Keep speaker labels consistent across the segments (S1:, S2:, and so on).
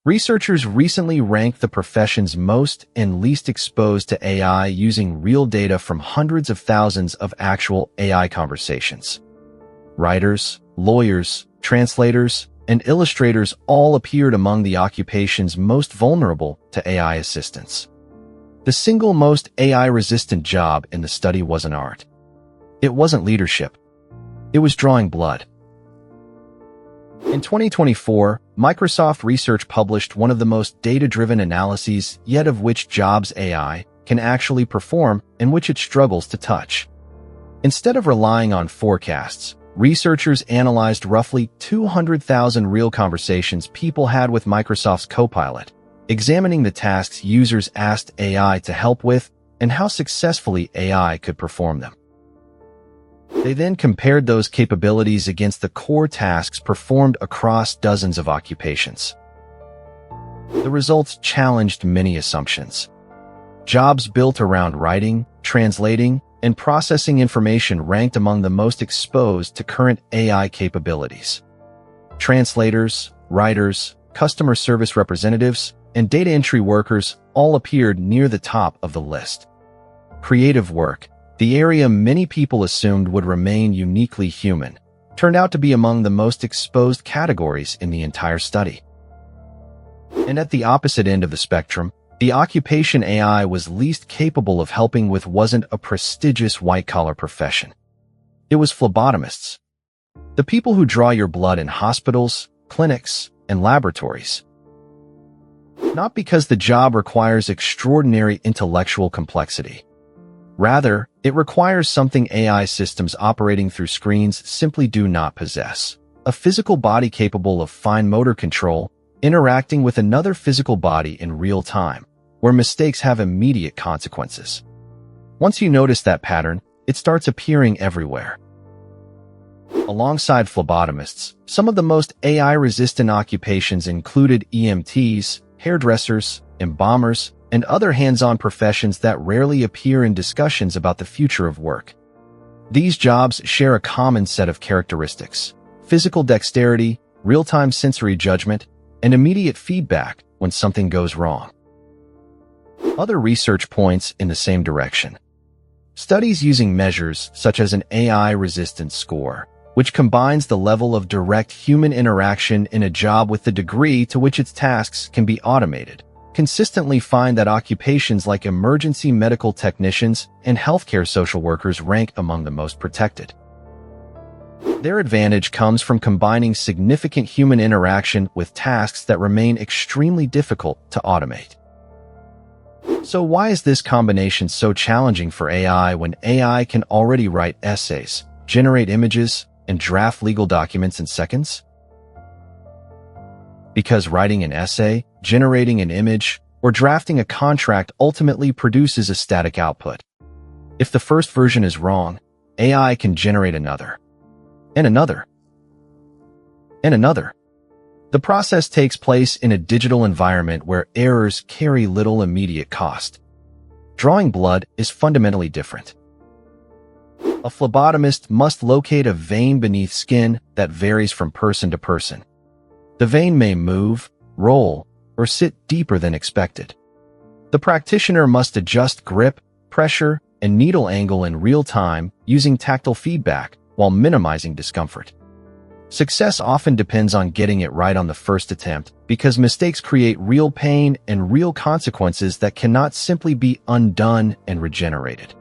S1: Researchers recently ranked the professions most and least exposed to AI using real data from hundreds of thousands of actual AI conversations. Writers, lawyers, translators, and illustrators all appeared among the occupations most vulnerable to AI assistance. The single most AI-resistant job in the study wasn't art. It wasn't leadership. It was drawing blood. In 2024, Microsoft Research published one of the most data-driven analyses yet of which jobs AI can actually perform and which it struggles to touch. Instead of relying on forecasts, researchers analyzed roughly 200,000 real conversations people had with Microsoft's Copilot, examining the tasks users asked AI to help with and how successfully AI could perform them. They then compared those capabilities against the core tasks performed across dozens of occupations. The results challenged many assumptions. Jobs built around writing, translating, and processing information ranked among the most exposed to current AI capabilities. Translators, writers, customer service representatives, and data entry workers all appeared near the top of the list. Creative work, the area many people assumed would remain uniquely human, turned out to be among the most exposed categories in the entire study. And at the opposite end of the spectrum, the occupation AI was least capable of helping with wasn't a prestigious white-collar profession. It was phlebotomists, the people who draw your blood in hospitals, clinics, and laboratories. Not because the job requires extraordinary intellectual complexity. Rather, it requires something AI systems operating through screens simply do not possess: a physical body capable of fine motor control, interacting with another physical body in real time, where mistakes have immediate consequences. Once you notice that pattern, it starts appearing everywhere. Alongside phlebotomists, some of the most AI-resistant occupations included EMTs, hairdressers, embalmers, and other hands-on professions that rarely appear in discussions about the future of work. These jobs share a common set of characteristics: physical dexterity, real-time sensory judgment, and immediate feedback when something goes wrong. Other research points in the same direction. Studies using measures such as an AI resistance score, which combines the level of direct human interaction in a job with the degree to which its tasks can be automated, consistently find that occupations like emergency medical technicians and healthcare social workers rank among the most protected. Their advantage comes from combining significant human interaction with tasks that remain extremely difficult to automate. So why is this combination so challenging for AI when AI can already write essays, generate images, and draft legal documents in seconds? Because writing an essay, generating an image, or drafting a contract ultimately produces a static output. If the first version is wrong, AI can generate another, and another, and another. The process takes place in a digital environment where errors carry little immediate cost. Drawing blood is fundamentally different. A phlebotomist must locate a vein beneath skin that varies from person to person. The vein may move, roll, or sit deeper than expected. The practitioner must adjust grip, pressure, and needle angle in real time using tactile feedback while minimizing discomfort. Success often depends on getting it right on the first attempt because mistakes create real pain and real consequences that cannot simply be undone and regenerated.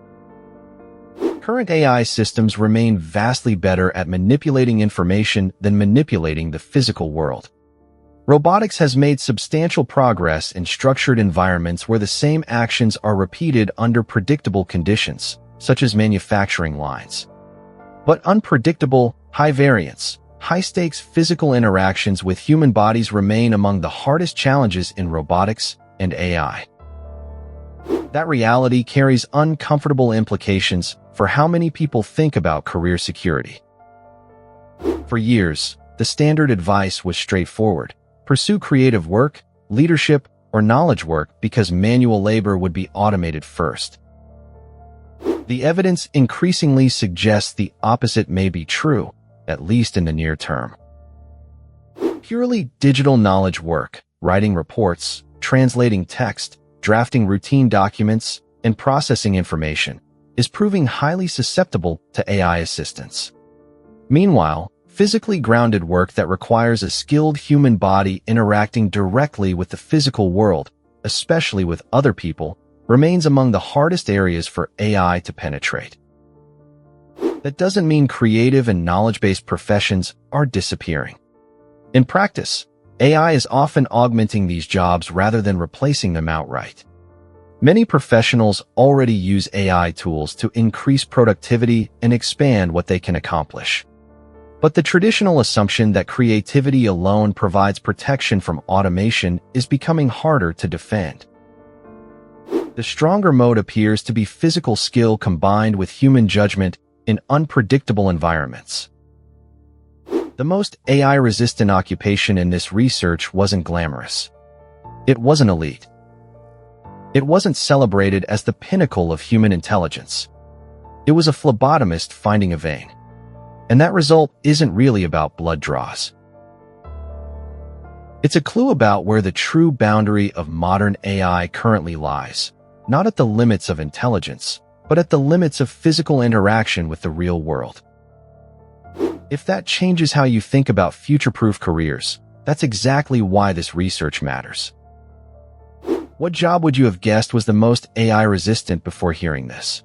S1: Current AI systems remain vastly better at manipulating information than manipulating the physical world. Robotics has made substantial progress in structured environments where the same actions are repeated under predictable conditions, such as manufacturing lines. But unpredictable, high-variance, high-stakes physical interactions with human bodies remain among the hardest challenges in robotics and AI. That reality carries uncomfortable implications for how many people think about career security. For years, the standard advice was straightforward: pursue creative work, leadership, or knowledge work because manual labor would be automated first. The evidence increasingly suggests the opposite may be true, at least in the near term. Purely digital knowledge work, writing reports, translating text, drafting routine documents, and processing information, is proving highly susceptible to AI assistance. Meanwhile, physically grounded work that requires a skilled human body interacting directly with the physical world, especially with other people, remains among the hardest areas for AI to penetrate. That doesn't mean creative and knowledge-based professions are disappearing. In practice, AI is often augmenting these jobs rather than replacing them outright. Many professionals already use AI tools to increase productivity and expand what they can accomplish. But the traditional assumption that creativity alone provides protection from automation is becoming harder to defend. The stronger moat appears to be physical skill combined with human judgment in unpredictable environments. The most AI-resistant occupation in this research wasn't glamorous. It wasn't elite. It wasn't celebrated as the pinnacle of human intelligence. It was a phlebotomist finding a vein. And that result isn't really about blood draws. It's a clue about where the true boundary of modern AI currently lies, not at the limits of intelligence, but at the limits of physical interaction with the real world. If that changes how you think about future-proof careers, that's exactly why this research matters. What job would you have guessed was the most AI-resistant before hearing this?